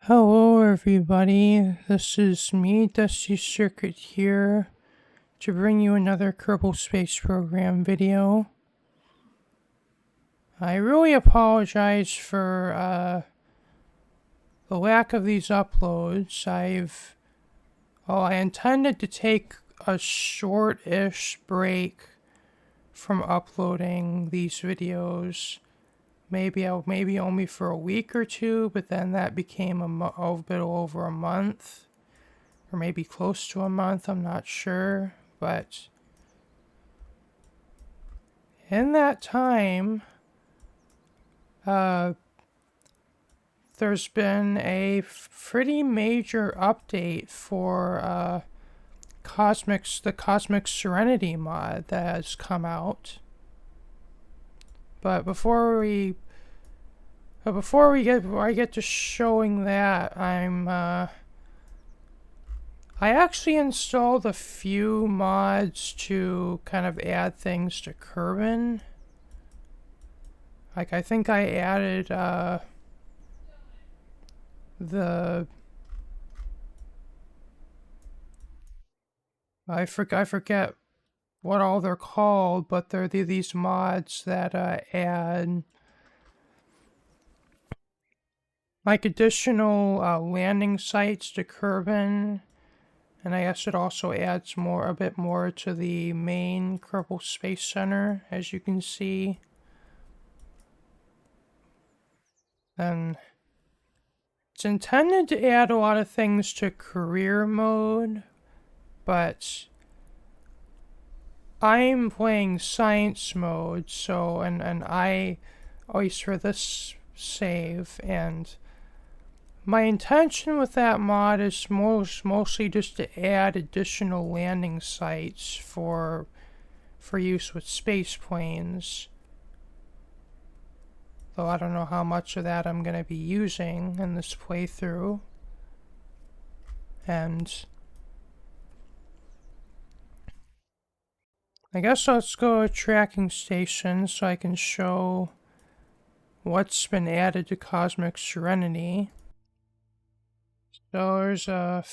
Hello everybody, this is me, Dusty Circuit here, to bring you another Kerbal Space Program video. I really apologize for the lack of these uploads. I intended to take a short-ish break from uploading these videos. Maybe only for a week or two, but then that became a bit over a month. Or maybe close to a month, I'm not sure, but in that time, there's been a pretty major update for the Cosmic Serenity mod that has come out. But before I get to showing that, I actually installed a few mods to kind of add things to Kerbin. Like, I think I added, I forget what all they're called, but they're these mods that, add, like, additional, landing sites to Kerbin. And I guess it also adds a bit more to the main Kerbal Space Center, as you can see. And it's intended to add a lot of things to career mode, but I'm playing science mode, so, and I, at least for this save, and my intention with that mod is mostly just to add additional landing sites for use with space planes. Though I don't know how much of that I'm going to be using in this playthrough. And I guess let's go to tracking stations so I can show what's been added to Cosmic Serenity. So there's a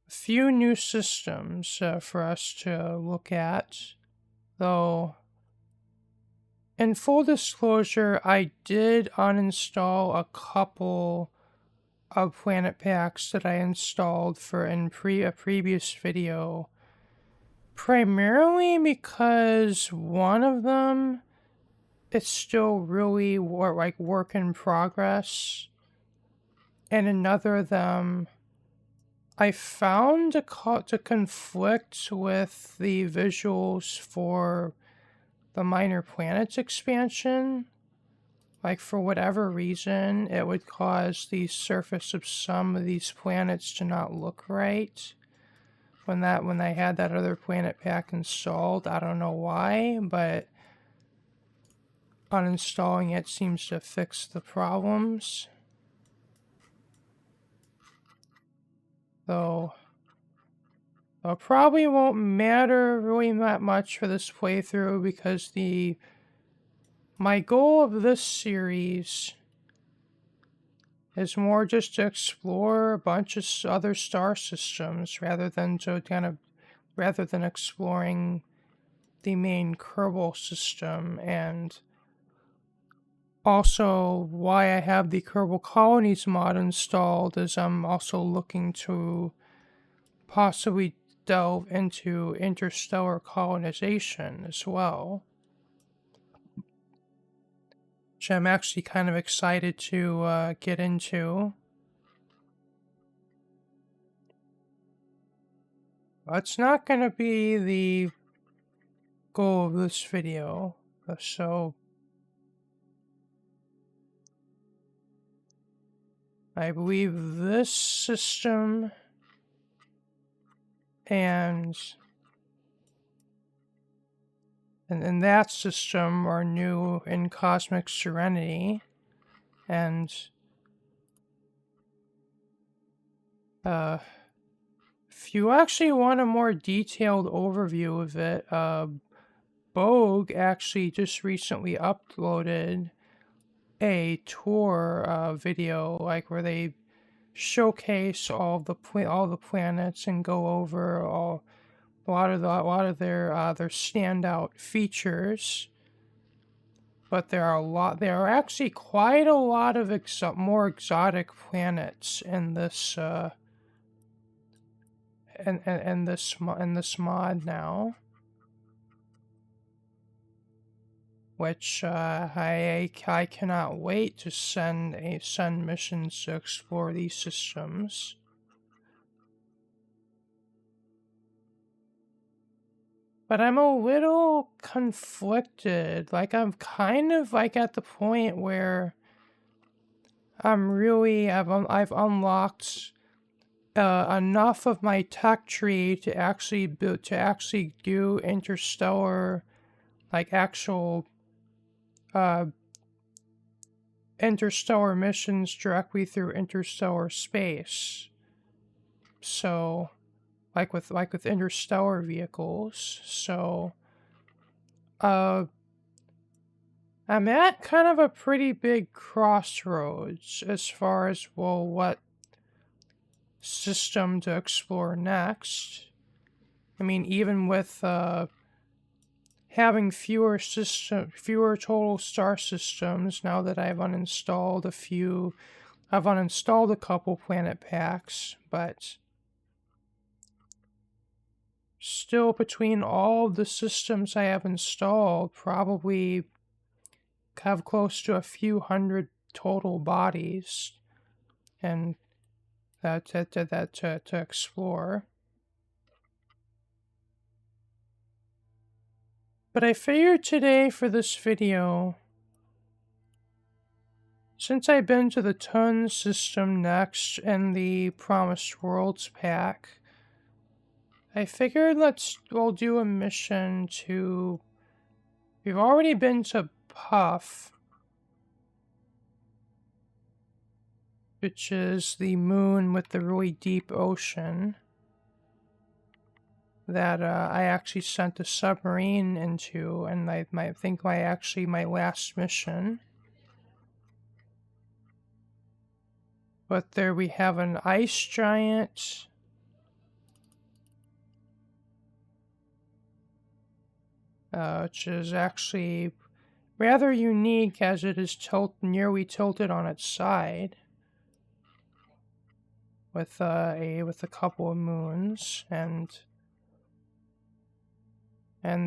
few new systems for us to look at, though in full disclosure, I did uninstall a couple of planet packs that I installed for in a previous video, primarily because one of them is still really work in progress, and another of them I found to conflict with the visuals for the Minor Planets expansion. Like, for whatever reason, it would cause the surface of some of these planets to not look right when I had that other planet pack installed. I don't know why, but uninstalling it seems to fix the problems. Though it probably won't matter really that much for this playthrough, because my goal of this series is more just to explore a bunch of other star systems rather than exploring the main Kerbal system. And also, why I have the Kerbal Colonies mod installed is I'm also looking to possibly delve into interstellar colonization as well, which I'm actually kind of excited to get into. It's not going to be the goal of this video, so I believe this system and that system are new in Cosmic Serenity, and if you actually want a more detailed overview of it, Bogue actually just recently uploaded a tour video, like where they showcase all the planets and go over a lot of their standout features. But there are actually quite a lot of more exotic planets in this in this mod now, which I cannot wait to send missions to explore these systems. But I'm a little conflicted. Like, I'm kind of like at the point where I've unlocked enough of my tech tree to actually do interstellar, like actual interstellar missions directly through interstellar space. So, like with interstellar vehicles. So, I'm at kind of a pretty big crossroads as far as, well, what system to explore next. I mean, even with having fewer total star systems, now that I've uninstalled a couple planet packs, but still, between all the systems I have installed, probably have close to a few hundred total bodies and to explore. But I figured today for this video, since I've been to the Tunn system next and the Promised Worlds pack, I figured we'll do a mission to... We've already been to Puff, which is the moon with the really deep ocean that I actually sent a submarine into, and I think my last mission. But there we have an ice giant. Which is actually rather unique, as it is nearly tilted on its side, with a couple of moons, and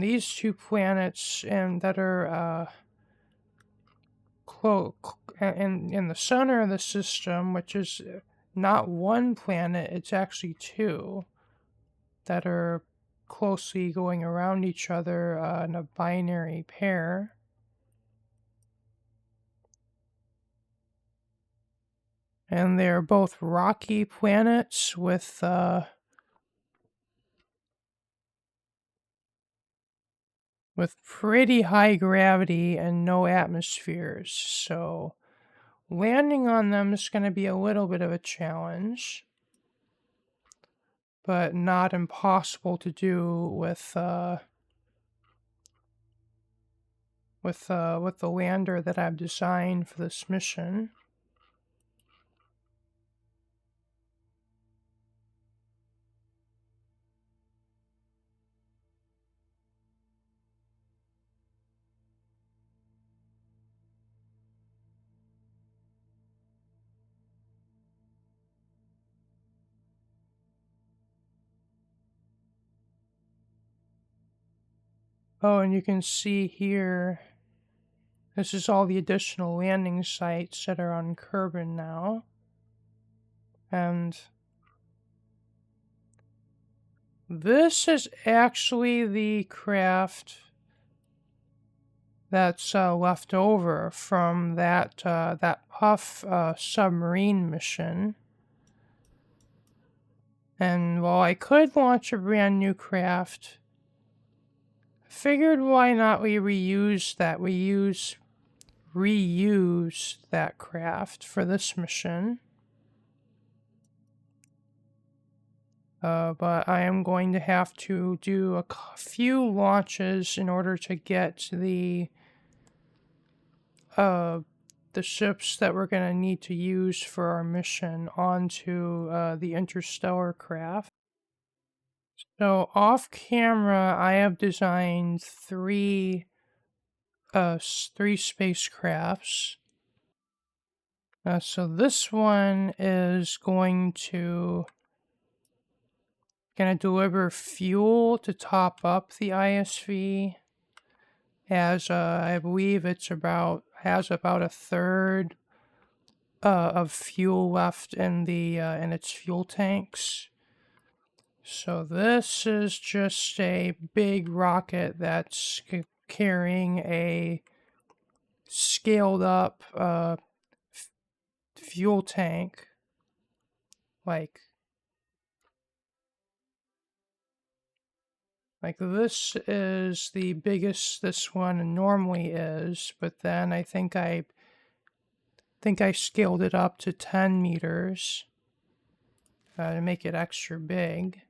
these two planets that are in the center of the system, which is not one planet, it's actually two that are closely going around each other in a binary pair. And they're both rocky planets with pretty high gravity and no atmospheres. So landing on them is going to be a little bit of a challenge, but not impossible to do with the lander that I've designed for this mission. Oh, and you can see here, this is all the additional landing sites that are on Kerbin now. And this is actually the craft that's left over from that Puff submarine mission. And while I could launch a brand new craft, I figured why not we reuse that craft for this mission. But I am going to have to do a few launches in order to get the the ships that we're going to need to use for our mission onto the interstellar craft. So off camera, I have designed three spacecrafts. So this one is going to deliver fuel to top up the ISV. As I believe has about a third of fuel left in in its fuel tanks. So this is just a big rocket that's carrying a scaled up fuel tank, like this is the biggest this one normally is, but then I think I scaled it up to 10 meters to make it extra big.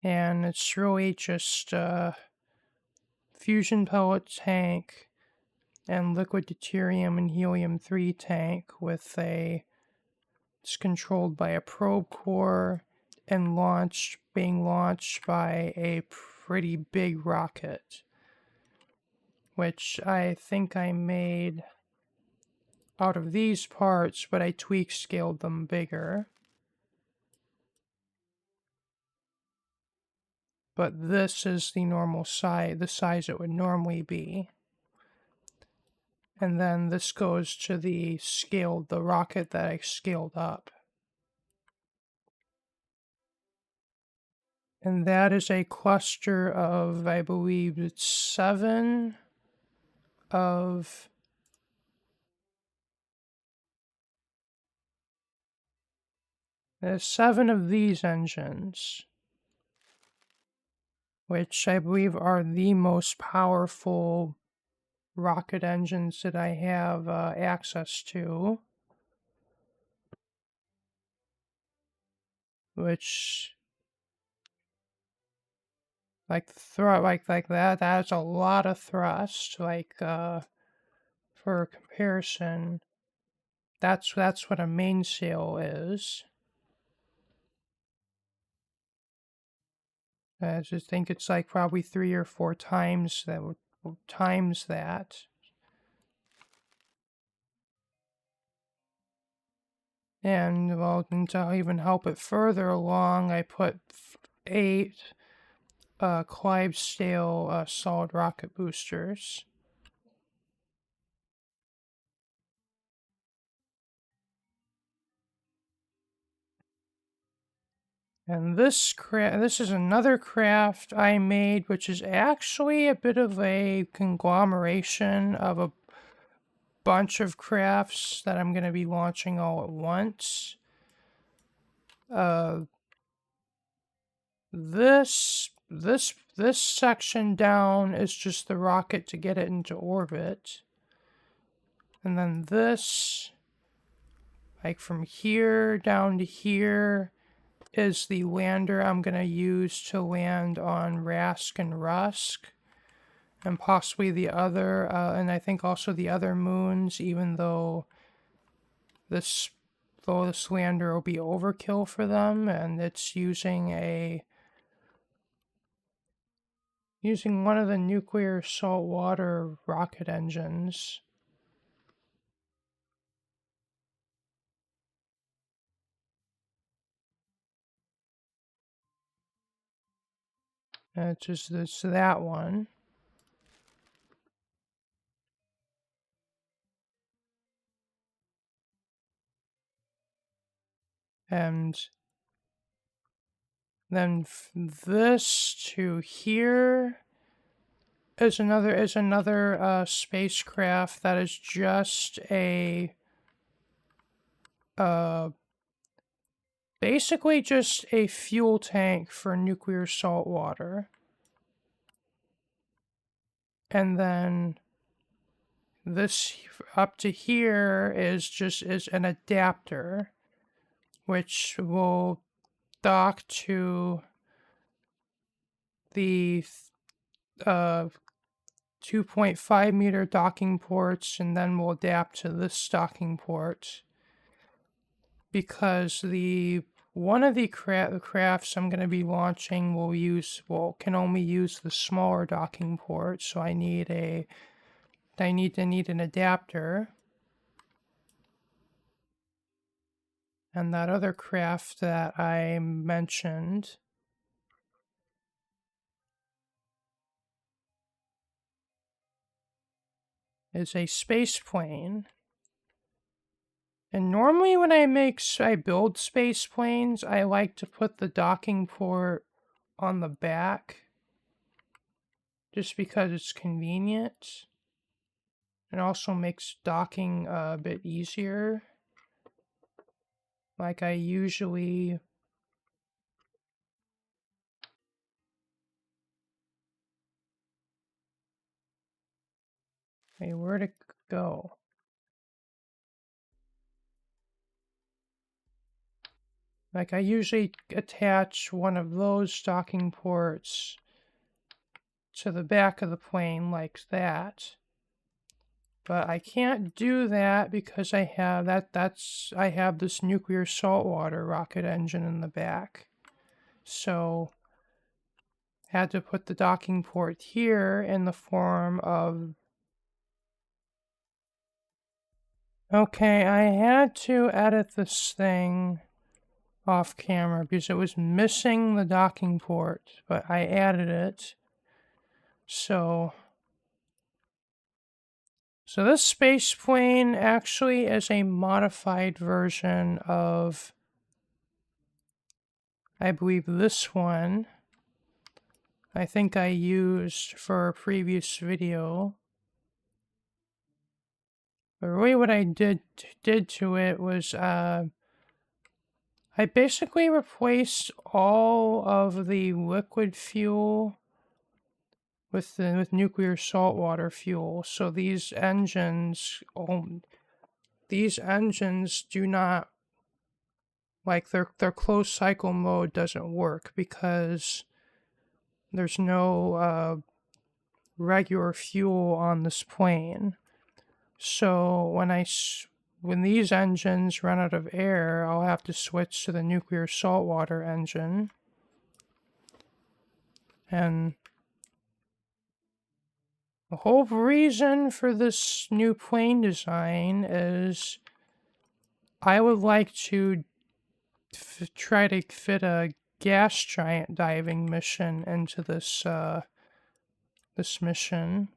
And it's really just fusion pellet tank and liquid deuterium and helium-3 tank with it's controlled by a probe core and being launched by a pretty big rocket, which I think I made out of these parts, but I scaled them bigger. But this is the normal size, the size it would normally be. And then this goes to the rocket that I scaled up. And that is a cluster of, I believe it's 7 of there's 7 of these engines, which I believe are the most powerful rocket engines that I have access to. Which, like that's a lot of thrust. For comparison, that's what a mainsail is. I just think it's like probably 3 or 4 times that. And well, to even help it further along, I put 8 Clydesdale solid rocket boosters. And this is another craft I made, which is actually a bit of a conglomeration of a bunch of crafts that I'm going to be launching all at once. This section down is just the rocket to get it into orbit. And then this, like from here down to here, is the lander I'm going to use to land on Rask and Rusk. And possibly the other, and I think also the other moons, even though this lander will be overkill for them, and it's using one of the nuclear saltwater rocket engines. And it's that one. And then this to here is another spacecraft that is just basically just a fuel tank for nuclear salt water. And then this up to here is an adapter, which will dock to the 2.5 meter docking ports, and then we'll adapt to this docking port. Because one of the crafts I'm going to be launching can only use the smaller docking port, so I need an adapter. And that other craft that I mentioned is a space plane. And normally when I build space planes, I like to put the docking port on the back, just because it's convenient. It also makes docking a bit easier. Like I usually... Hey, where'd it go? Like I usually attach one of those docking ports to the back of the plane like that. But I can't do that because I have this nuclear saltwater rocket engine in the back. So had to put the docking port here in the form of... Okay, I had to edit this thing off camera because it was missing the docking port, but I added it. So this space plane actually is a modified version of, I believe, this one. I think I used for a previous video. But really what I did to it was I basically replaced all of the liquid fuel with nuclear saltwater fuel. So these engines do not, like, their closed cycle mode doesn't work because there's no regular fuel on this plane. So when these engines run out of air, I'll have to switch to the nuclear saltwater engine. And the whole reason for this new plane design is I would like to try to fit a gas giant diving mission into this mission.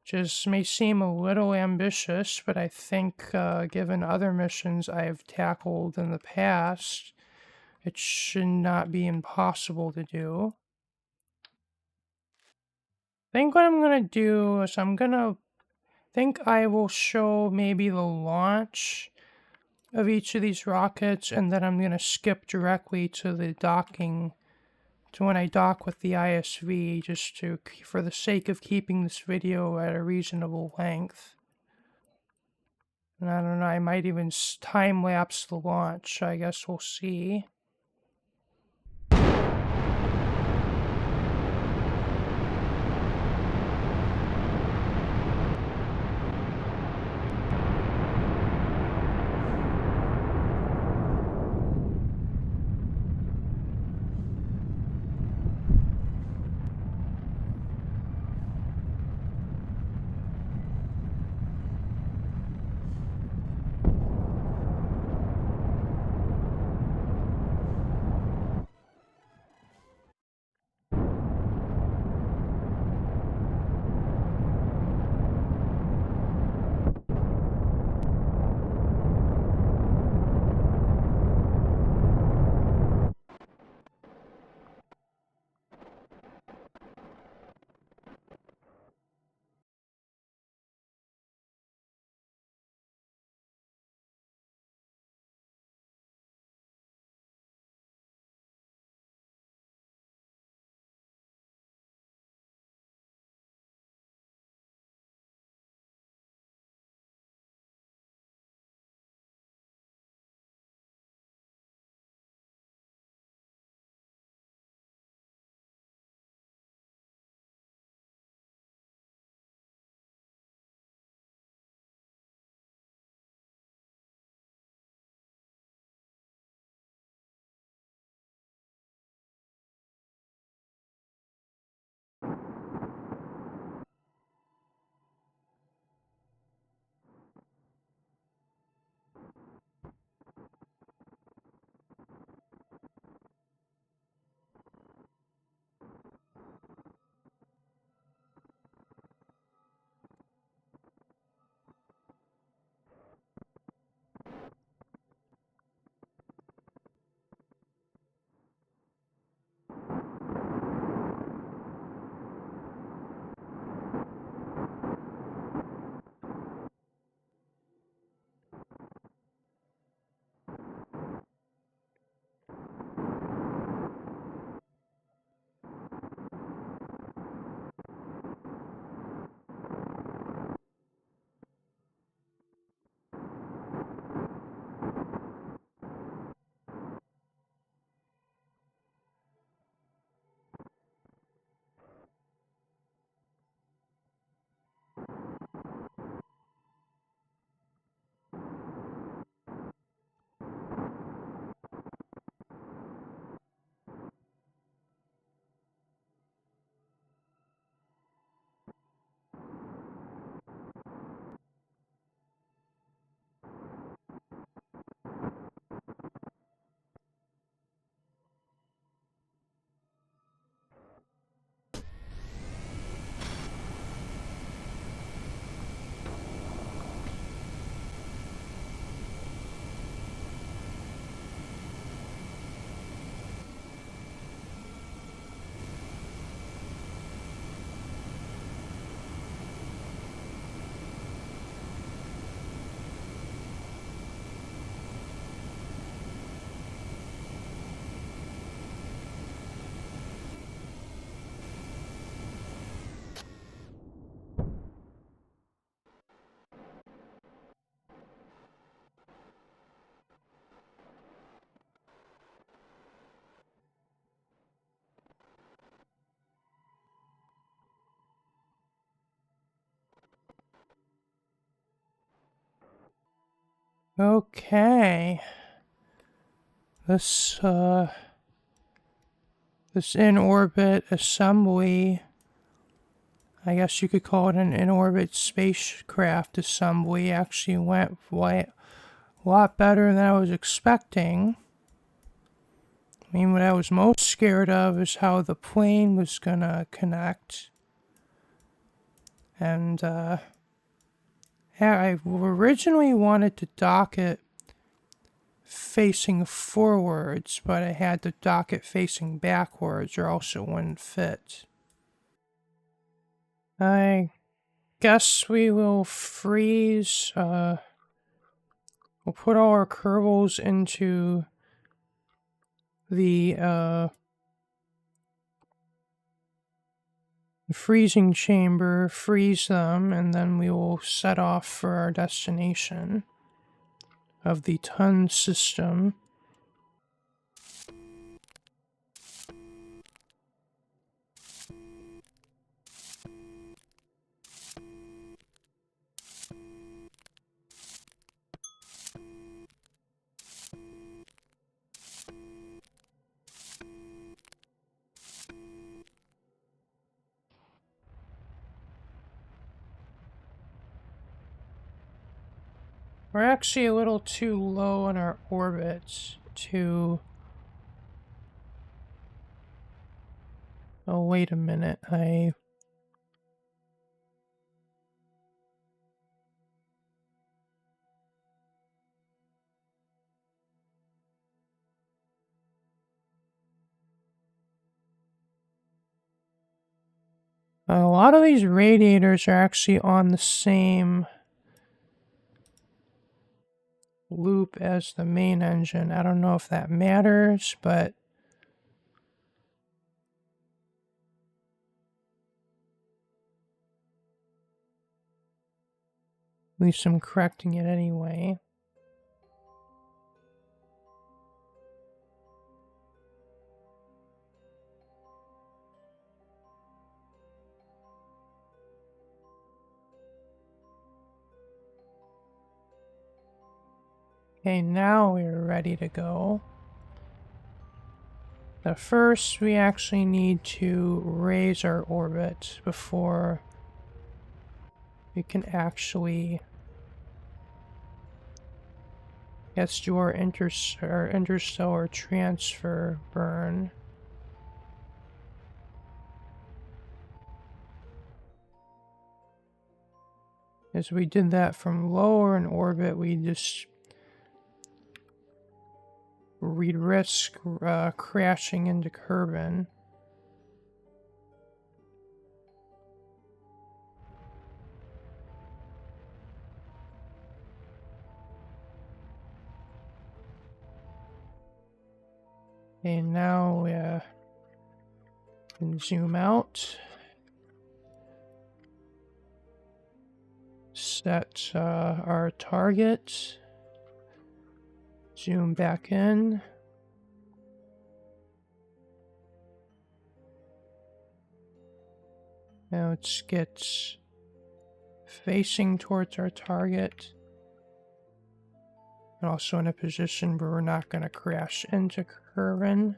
Just may seem a little ambitious, but I think given other missions I've tackled in the past, it should not be impossible to do. I think what I'm going to do is I will show maybe the launch of each of these rockets, and then I'm going to skip directly to the docking, to when I dock with the ISV, just for the sake of keeping this video at a reasonable length. And I don't know, I might even time-lapse the launch, I guess we'll see. Okay. This in-orbit assembly, I guess you could call it an in-orbit spacecraft assembly, actually went a lot better than I was expecting. I mean, what I was most scared of is how the plane was gonna connect. And, yeah, I originally wanted to dock it facing forwards, but I had to dock it facing backwards or else it wouldn't fit. I guess we will freeze, we'll put all our Kerbals into the freezing chamber, freeze them, and then we will set off for our destination of the Tunn system. We're actually a little too low on our orbit to... Oh, wait a minute. A lot of these radiators are actually on the same loop as the main engine. I don't know if that matters, but at least I'm correcting it anyway. Okay, now we're ready to go. But first, we actually need to raise our orbit before we can actually do our interstellar transfer burn. As we did that from lower in orbit, we'd risk crashing into Kerbin. And now we can zoom out. Set our target. Zoom back in. Now let's get facing towards our target. And also in a position where we're not going to crash into Kerbin.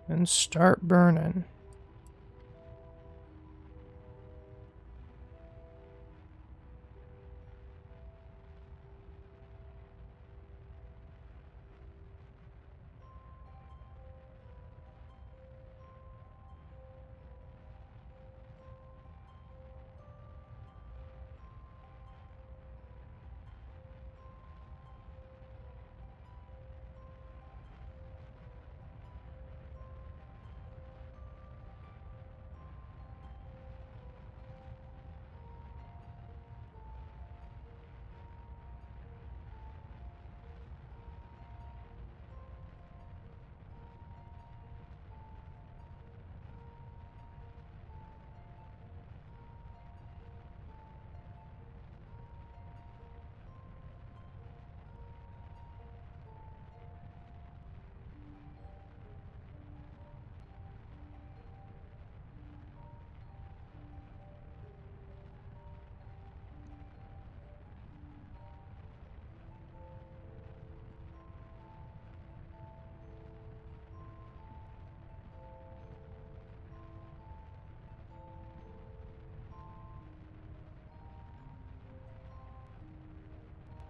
And start burning.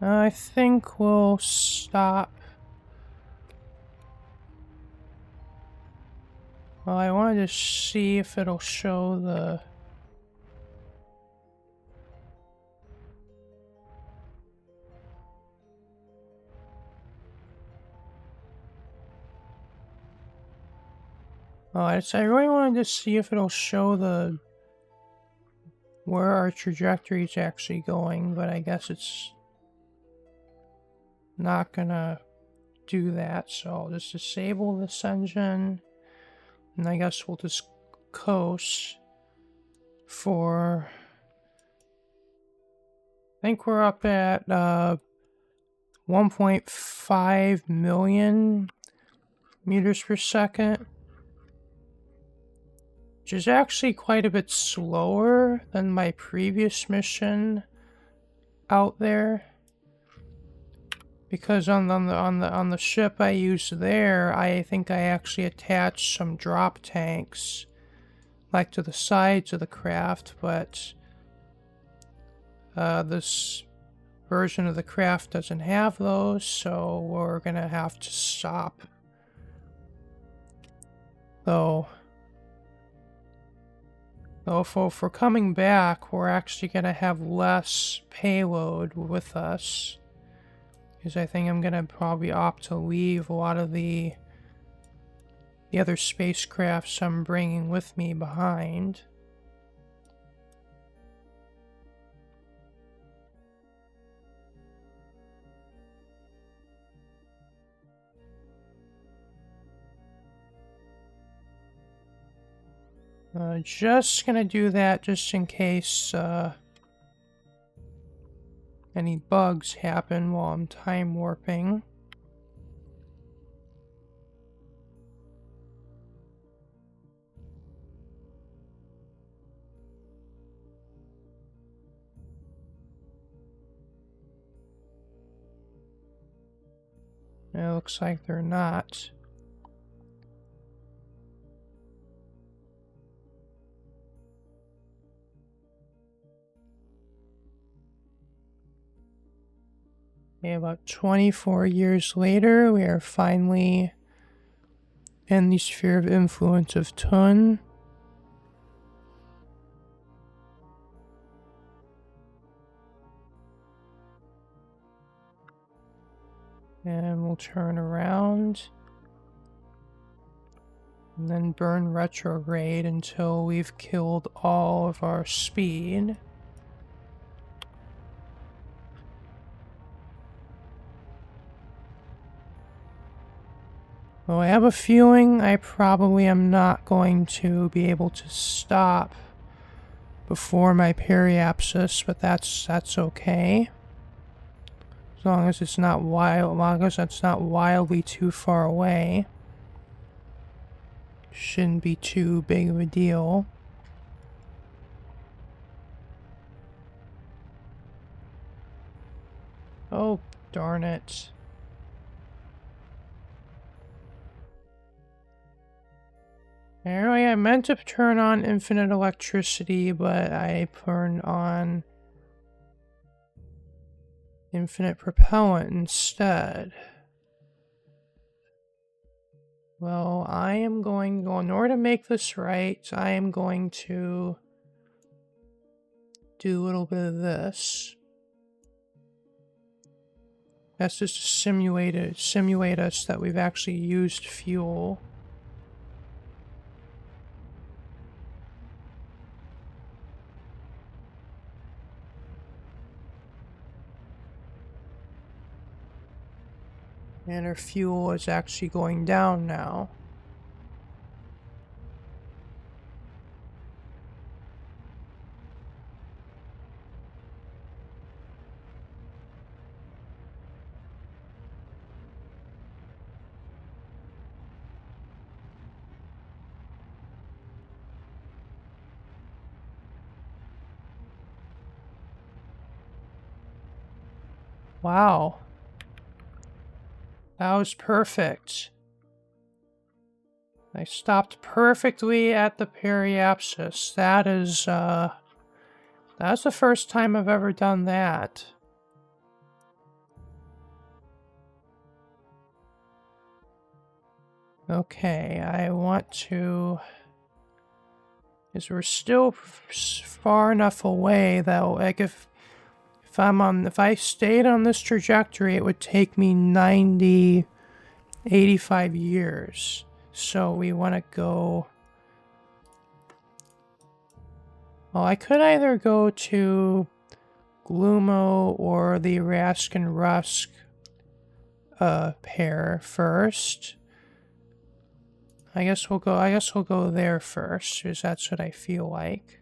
I think we'll stop. Well, I wanted to see if it'll show the... Oh, I really wanted to see if it'll show the... where our trajectory is actually going, but I guess it's not gonna do that, so I'll just disable this engine, and I guess we'll just coast for... I think we're up at 1.5 million meters per second, which is actually quite a bit slower than my previous mission out there. Because on the ship I used there, I think I actually attached some drop tanks, like to the sides of the craft, but this version of the craft doesn't have those, so we're gonna have to stop. Though for coming back, we're actually gonna have less payload with us. Because I think I'm gonna probably opt to leave a lot of the other spacecrafts I'm bringing with me behind. Just gonna do that just in case any bugs happen while I'm time warping. It looks like they're not. Okay, about 24 years later, we are finally in the sphere of influence of Tunn. And we'll turn around and then burn retrograde until we've killed all of our speed. Well, I have a feeling I probably am not going to be able to stop before my periapsis, but that's okay. As long as it's not wildly too far away. Shouldn't be too big of a deal. Oh, darn it. Anyway, I meant to turn on infinite electricity, but I turned on infinite propellant instead. Well, in order to make this right, I am going to do a little bit of this. That's just to simulate us that we've actually used fuel. And our fuel is actually going down now. Wow. That was perfect. I stopped perfectly at the periapsis. That's the first time I've ever done that. Okay, I want to... Because we're still far enough away that, like, if I stayed on this trajectory, it would take me 85 years. So we want to go... Well, I could either go to Glumo or the Rask and Rusk pair first. I guess we'll go there first, because that's what I feel like.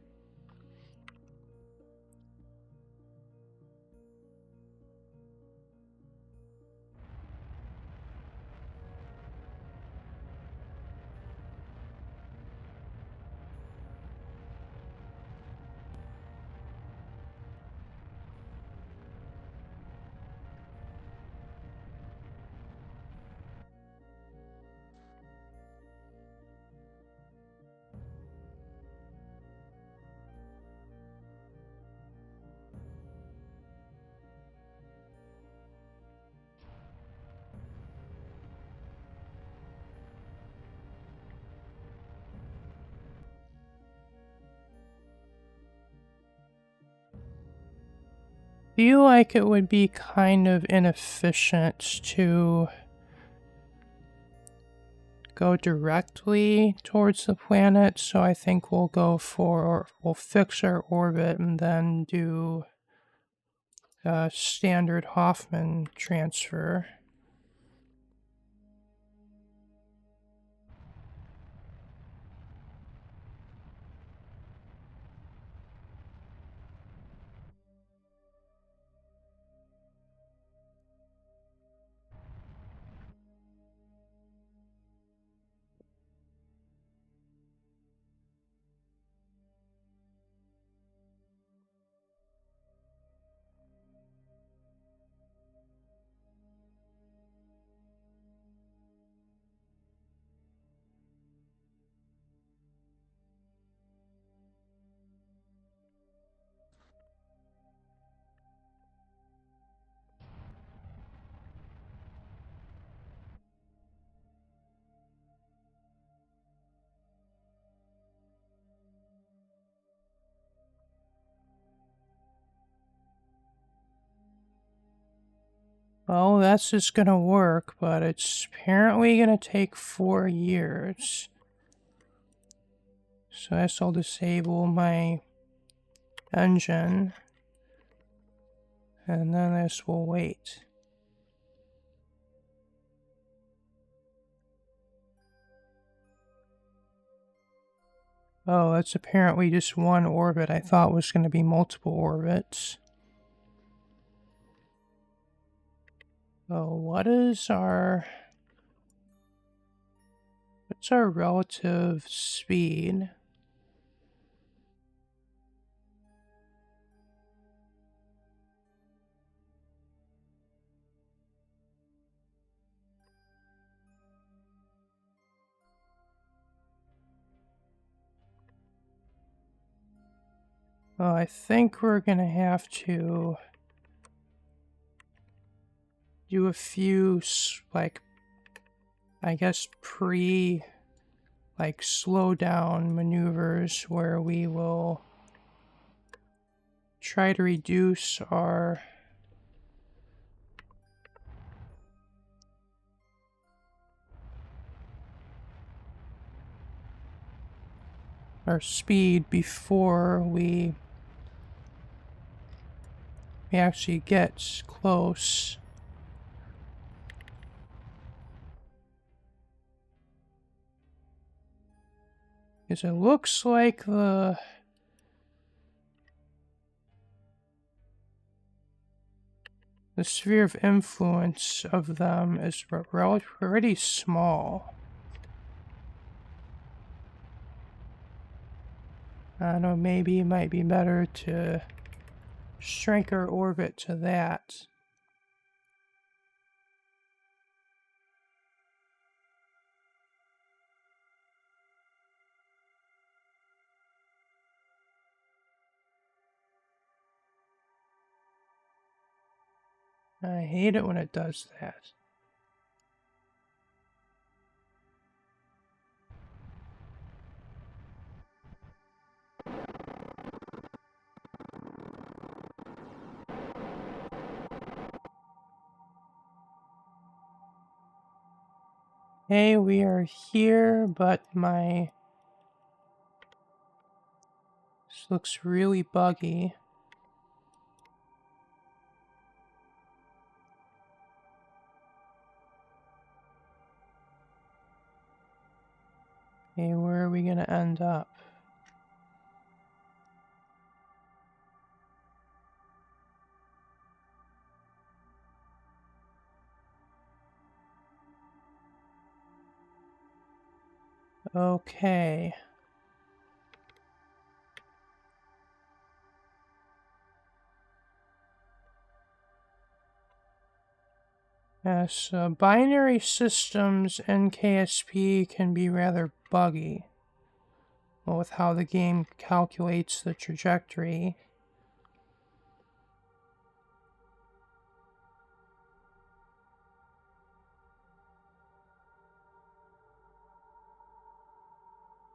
Feel like it would be kind of inefficient to go directly towards the planet, so I think we'll fix our orbit and then do a standard Hoffman transfer. Well, that's just gonna work, but it's apparently gonna take 4 years. So I guess I'll disable my engine, and then this will wait. Oh, that's apparently just one orbit. I thought was going to be multiple orbits. Oh, what's our relative speed? Well, I think we're going to have to do a few, like, I guess slow down maneuvers where we will try to reduce our speed before we actually get close. Because it looks like the sphere of influence of them is pretty small. I don't know, maybe it might be better to shrink our orbit to that. I hate it when it does that. Hey, we are here, but this looks really buggy. Hey, where are we gonna end up? Okay. Yes, binary systems in KSP can be rather buggy with how the game calculates the trajectory.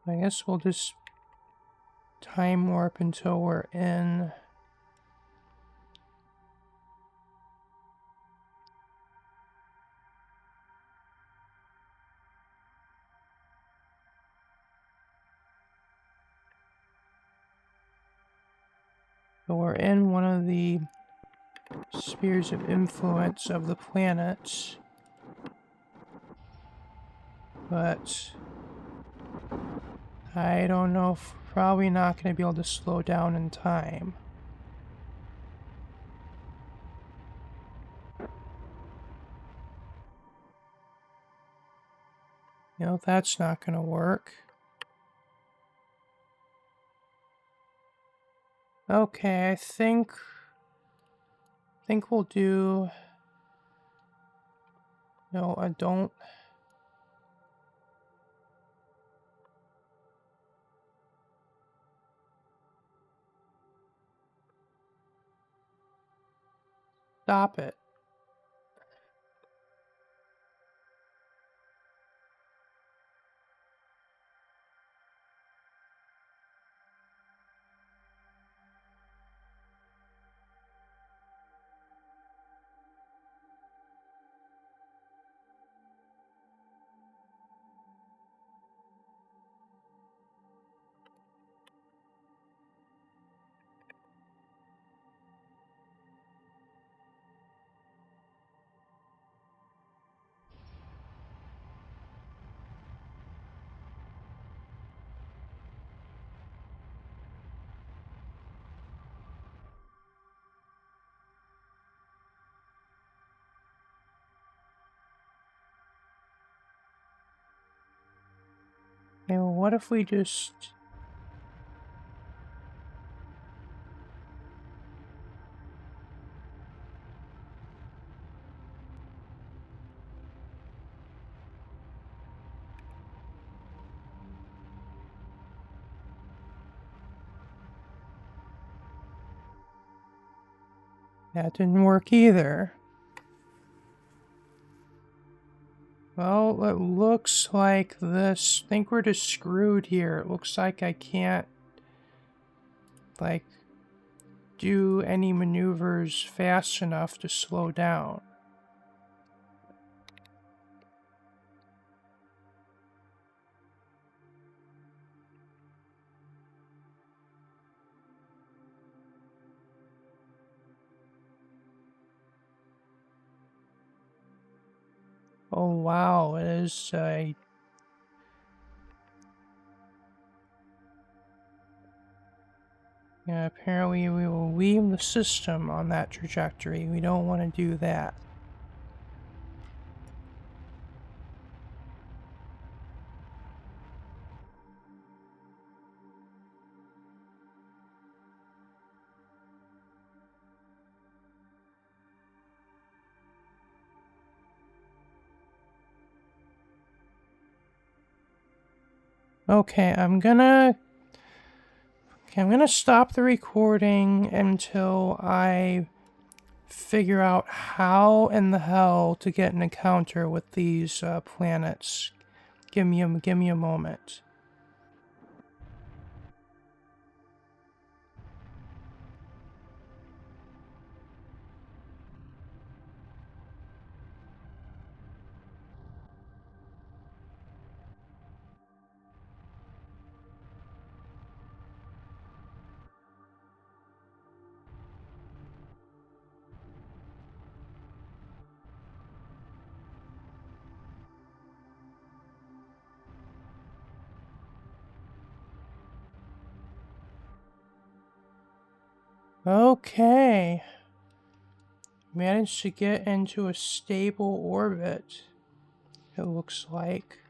I guess we'll just time warp until we're in. So we're in one of the spheres of influence of the planets. But I don't know if probably not going to be able to slow down in time. You know, that's not going to work. Okay, I think we'll do... No, I don't... Stop it. Okay, well, what if we just... That didn't work either. Well, it looks like this... I think we're just screwed here. It looks like I can't, like, do any maneuvers fast enough to slow down. Oh wow, it is a... Yeah, apparently we will leave the system on that trajectory. We don't want to do that. Okay, I'm gonna stop the recording until I figure out how in the hell to get an encounter with these planets. Give me a moment. Okay. Managed to get into a stable orbit, it looks like.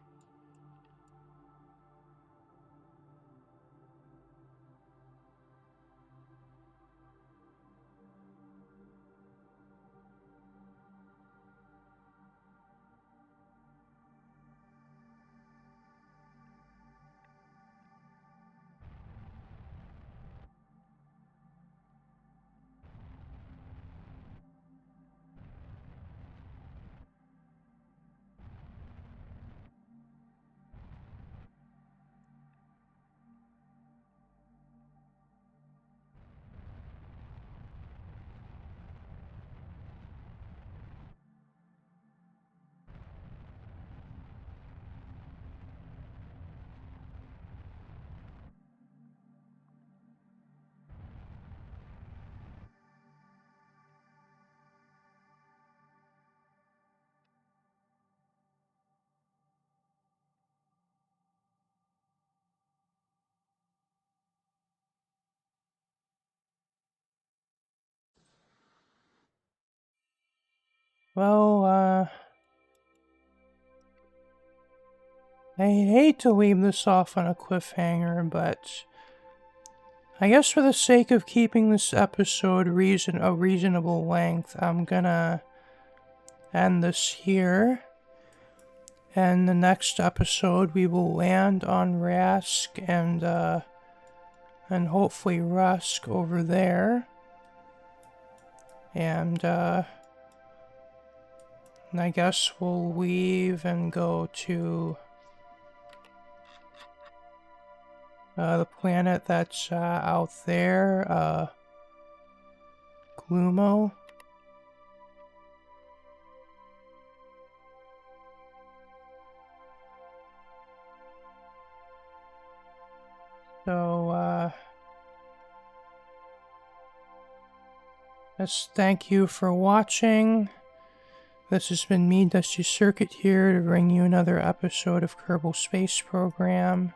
Well, I hate to leave this off on a cliffhanger, but I guess for the sake of keeping this episode a reasonable length, I'm gonna end this here. And the next episode, we will land on Rask and hopefully Rusk over there. And I guess we'll leave and go to the planet that's out there, Glumo. So, just thank you for watching. This has been me, Dusty Circuit, here to bring you another episode of Kerbal Space Program.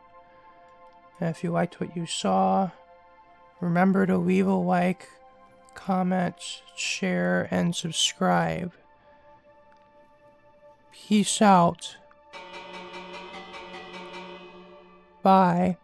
And if you liked what you saw, remember to leave a like, comment, share, and subscribe. Peace out. Bye.